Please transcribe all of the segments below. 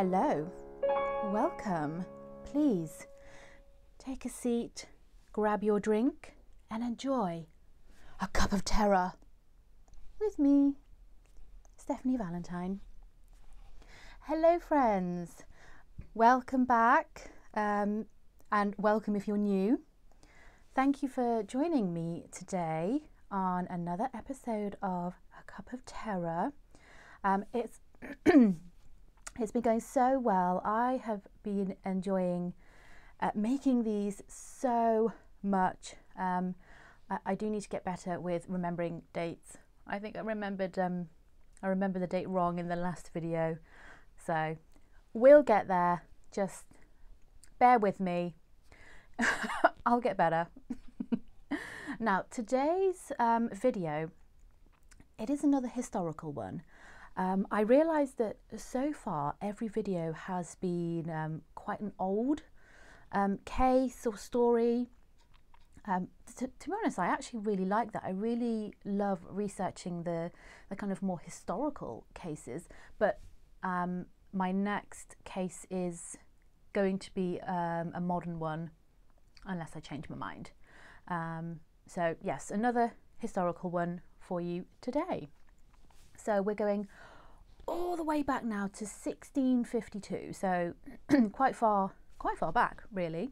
Hello, welcome. Please take a seat, grab your drink and enjoy a cup of terror with me, Stephanie Valentine. Hello friends, welcome back and welcome if you're new. Thank you for joining me today on another episode of A Cup of Terror. It's been going so well. I have been enjoying making these so much. I do need to get better with remembering dates. I think I remember the date wrong in the last video, so we'll get there. Just bear with me. I'll get better. Now today's video, it is another historical one. I realised that so far every video has been quite an old case or story. To be honest, I actually really like that. I really love researching the kind of more historical cases, but my next case is going to be a modern one, unless I change my mind. So yes, another historical one for you today. So we're going all the way back now to 1652, so quite far back really.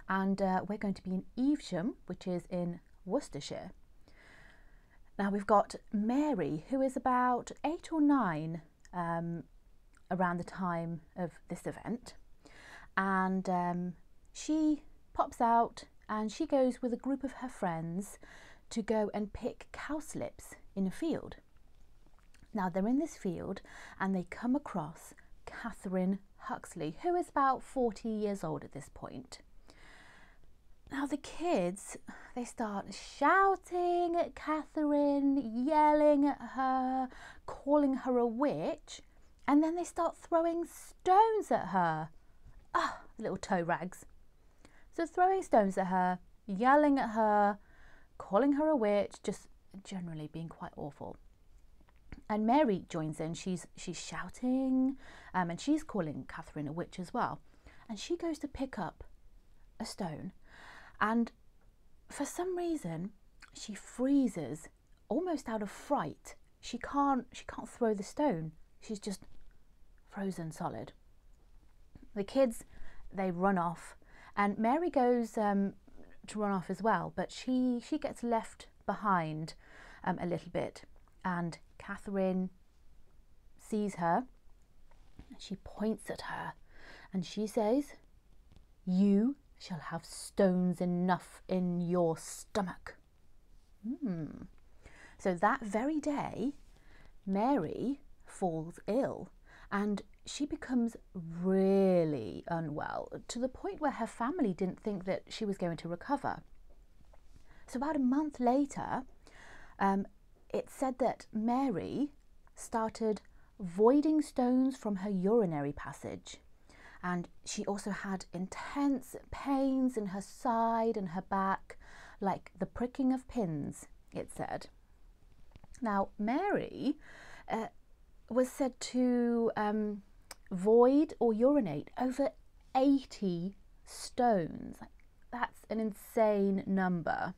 And we're going to be in Evesham, which is in Worcestershire. Now we've got Mary, who is about 8 or 9 around the time of this event, and she pops out and she goes with a group of her friends to go and pick cowslips in a field. Now they're in this field and they come across Catherine Huxley, who is about 40 years old at this point. Now the kids, they start shouting at Catherine, yelling at her, calling her a witch, and then they start throwing stones at her. Ah, little toe rags. So throwing stones at her, yelling at her, calling her a witch, just generally being quite awful. And Mary joins in. She's shouting and she's calling Catherine a witch as well. And she goes to pick up a stone, and for some reason she freezes almost out of fright. She can't throw the stone. She's just frozen solid. The kids, they run off, and Mary goes to run off as well, but she gets left behind a little bit, and Catherine sees her. She points at her and she says, "You shall have stones enough in your stomach." So that very day, Mary falls ill and she becomes really unwell, to the point where her family didn't think that she was going to recover. So about a month later, it said that Mary started voiding stones from her urinary passage, and she also had intense pains in her side and her back, like the pricking of pins, it said. Now Mary was said to void or urinate over 80 stones. That's an insane number,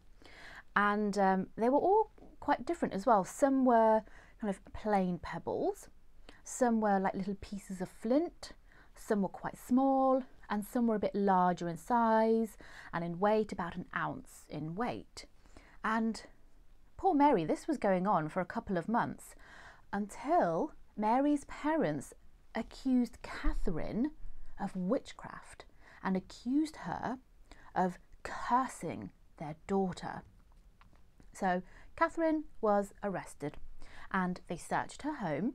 and they were all quite different as well. Some were kind of plain pebbles, some were like little pieces of flint, some were quite small, and some were a bit larger in size and in weight, about an ounce in weight. And poor Mary, this was going on for a couple of months until Mary's parents accused Catherine of witchcraft and accused her of cursing their daughter. So Catherine was arrested and they searched her home,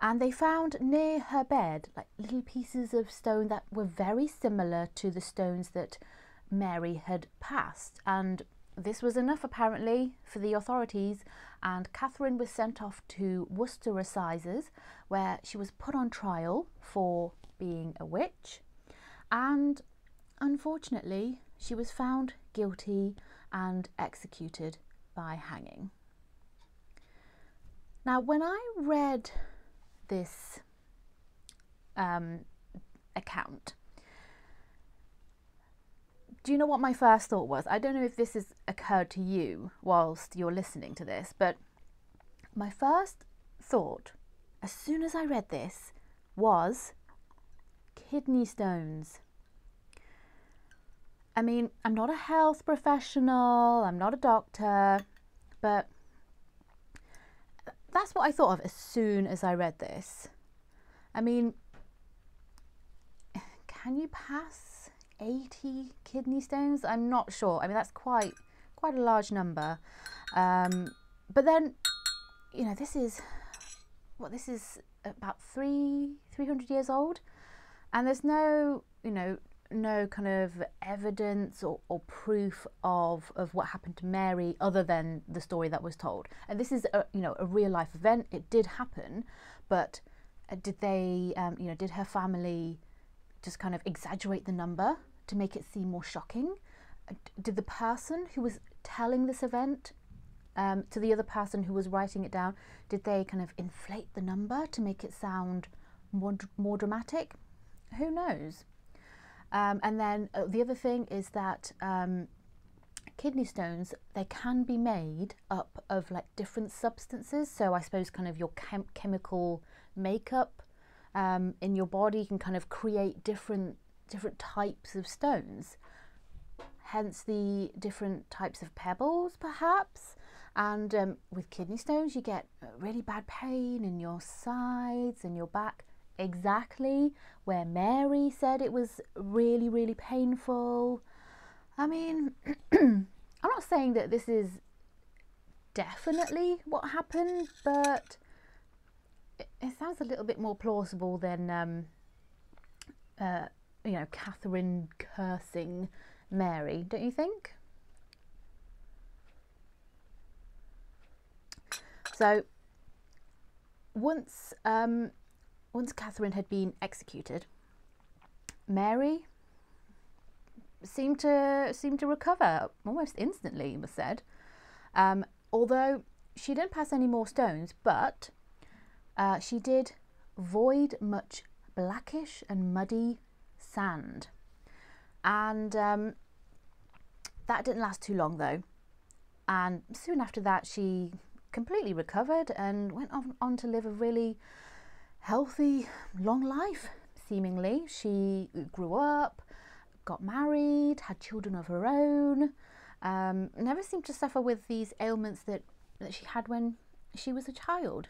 and they found near her bed like little pieces of stone that were very similar to the stones that Mary had passed. And this was enough apparently for the authorities, and Catherine was sent off to Worcester Assizes, where she was put on trial for being a witch, and unfortunately she was found guilty and executed by hanging. Now when I read this account. Do you know what my first thought was? I don't know if this has occurred to you whilst you're listening to this, but my first thought, as soon as I read this, was kidney stones. I mean, I'm not a health professional, I'm not a doctor, but that's what I thought of as soon as I read this. I mean, can you pass 80 kidney stones? I'm not sure. I mean, that's quite a large number. But then, you know, this is about 300 years old, and there's no, you know, no kind of evidence or proof of what happened to Mary other than the story that was told. And this is a real life event. It did happen, but did they, did her family just kind of exaggerate the number to make it seem more shocking? Did the person who was telling this event to the other person who was writing it down, did they kind of inflate the number to make it sound more dramatic? Who knows? And then the other thing is that kidney stones, they can be made up of like different substances. So I suppose kind of your chemical makeup in your body can kind of create different types of stones. Hence the different types of pebbles, perhaps. And with kidney stones, you get really bad pain in your sides and your back. Exactly where Mary said it was really, really painful. I mean, I'm not saying that this is definitely what happened, but it sounds a little bit more plausible than, Catherine cursing Mary, don't you think? So once Catherine had been executed, Mary seemed to recover almost instantly, it was said. Although she didn't pass any more stones, but she did void much blackish and muddy sand. And that didn't last too long though. And soon after that, she completely recovered and went on to live a really healthy, long life, seemingly. She grew up, got married, had children of her own, never seemed to suffer with these ailments that she had when she was a child.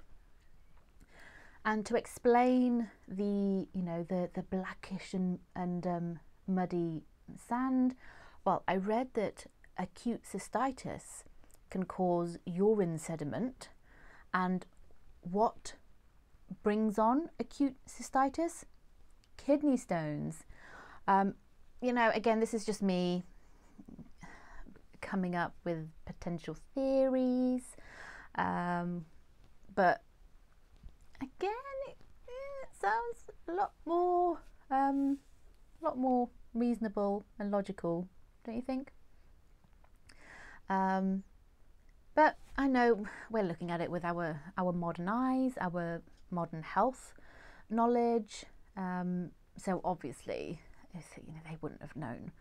And to explain the blackish and muddy sand, well, I read that acute cystitis can cause urine sediment, and what brings on acute cystitis? Kidney stones. Again, this is just me coming up with potential theories, but again, it sounds a lot more reasonable and logical, don't you think? But I know we're looking at it with our modern eyes, our modern health knowledge. So obviously, they wouldn't have known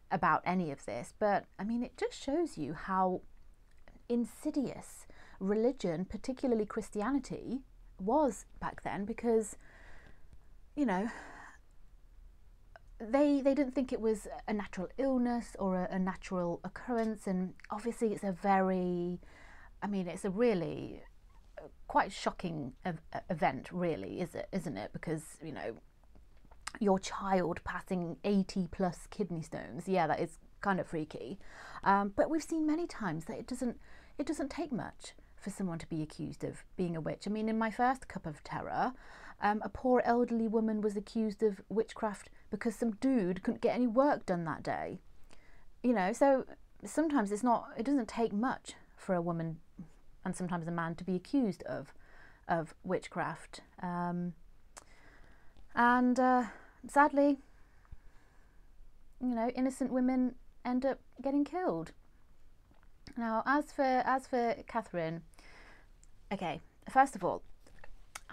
about any of this. But I mean, it just shows you how insidious religion, particularly Christianity, was back then, because they didn't think it was a natural illness or a natural occurrence. And obviously it's a really quite shocking event, really, isn't it? Because your child passing 80 plus kidney stones, yeah, that is kind of freaky. But we've seen many times that it doesn't take much for someone to be accused of being a witch. I mean, in my first Cup of Terror, a poor elderly woman was accused of witchcraft because some dude couldn't get any work done that day. So sometimes it doesn't take much for a woman and sometimes a man to be accused of witchcraft. Sadly, innocent women end up getting killed. Now, as for Catherine, okay, first of all,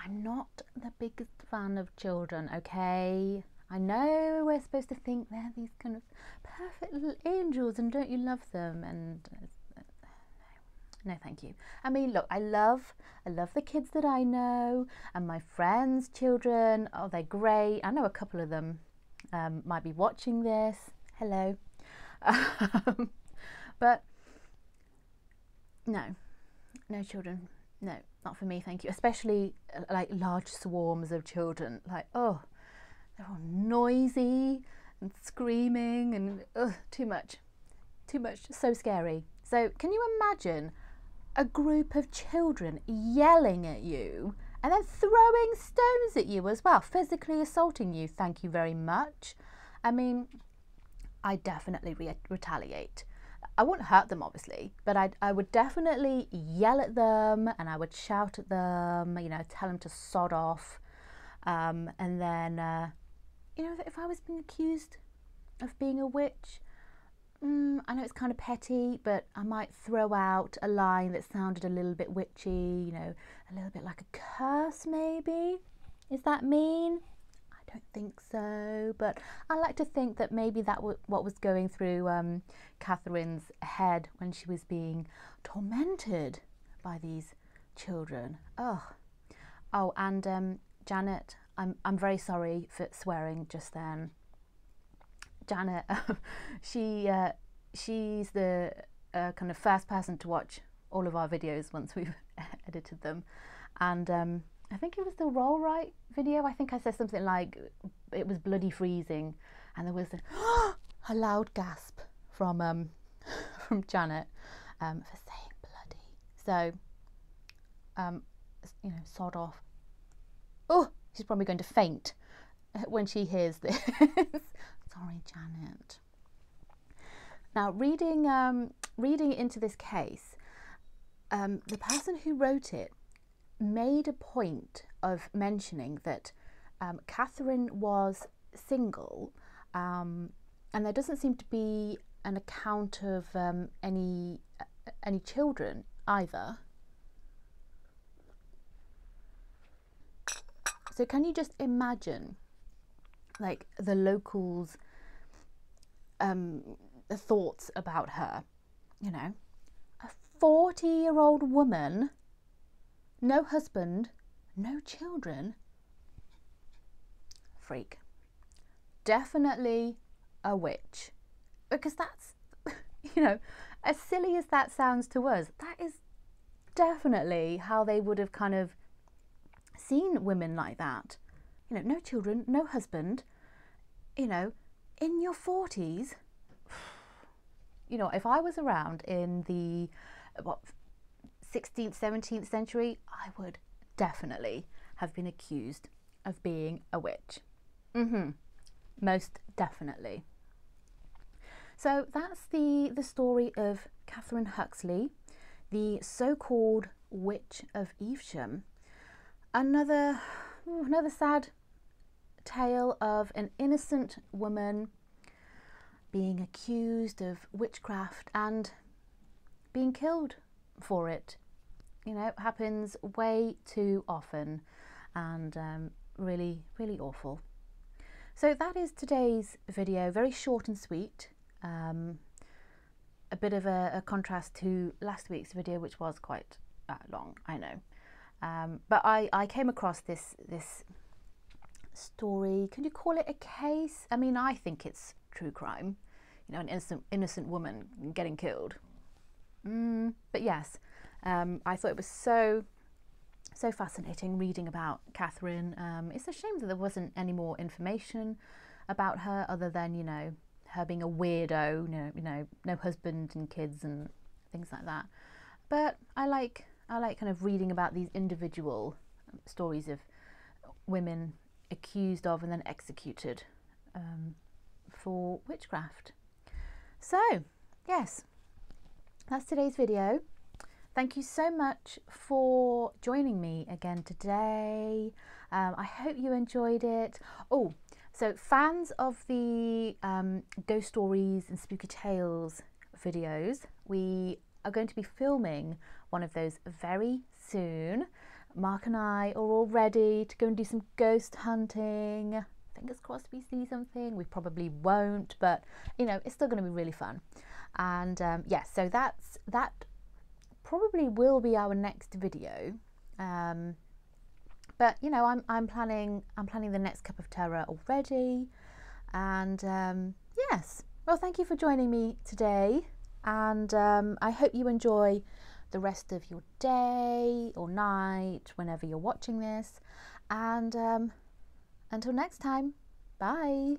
I'm not the biggest fan of children, okay? I know we're supposed to think they're these kind of perfect little angels and don't you love them? And no, thank you. I mean, look, I love the kids that I know and my friends' children. Oh, they're great. I know a couple of them might be watching this. Hello. But no children. No, not for me, thank you. Especially like large swarms of children. Like, oh, they're all noisy and screaming and too much, so scary. So can you imagine a group of children yelling at you and then throwing stones at you as well, physically assaulting you? Thank you very much. I mean, I definitely retaliate. I wouldn't hurt them, obviously, but I would definitely yell at them and I would shout at them, you know, tell them to sod off. And then, you know, if I was being accused of being a witch, I know it's kind of petty, but I might throw out a line that sounded a little bit witchy, you know, a little bit like a curse maybe. Is that mean? I don't think so, but I like to think that maybe that was what was going through Catherine's head when she was being tormented by these children. Oh, and Janet, I'm very sorry for swearing just then. Janet, she's the kind of first person to watch all of our videos once we've edited them, and I think it was the Roll Right video. I think I said something like it was bloody freezing, and there was a loud gasp from Janet for saying bloody. So, you know, sod off. Oh, she's probably going to faint when she hears this. Sorry, Janet. Now, reading into this case, the person who wrote it made a point of mentioning that Catherine was single, and there doesn't seem to be an account of any children either. So can you just imagine, like, the locals' thoughts about her? You know, a 40-year-old woman, no husband, no children. Freak. Definitely a witch. Because that's, you know, as silly as that sounds to us, that is definitely how they would have kind of seen women like that. You know, no children, no husband, you know, in your 40s. You know, if I was around in the, 16th, 17th century, I would definitely have been accused of being a witch. Most definitely. So that's the story of Catherine Huxley, the so-called Witch of Evesham. Another sad tale of an innocent woman being accused of witchcraft and being killed for it. You know, it happens way too often, and really, really awful. So that is today's video, very short and sweet. A bit of a contrast to last week's video, which was quite long, I know. But I came across this story. Can you call it a case? I mean, I think it's true crime. You know, an innocent woman getting killed. But yes, I thought it was so fascinating reading about Catherine. It's a shame that there wasn't any more information about her other than, you know, her being a weirdo, you know, no husband and kids and things like that. But I like kind of reading about these individual stories of women accused of and then executed for witchcraft. So yes, that's today's video. Thank you so much for joining me again today. I hope you enjoyed it. Oh, so fans of the ghost stories and spooky tales videos, we are going to be filming one of those very soon. Mark and I are all ready to go and do some ghost hunting. Fingers crossed we see something. We probably won't, but you know, it's still going to be really fun. And yeah, so that probably will be our next video. But you know, I'm planning the next cup of terror already. And yes, well, thank you for joining me today, and I hope you enjoy the rest of your day or night whenever you're watching this. And until next time, bye.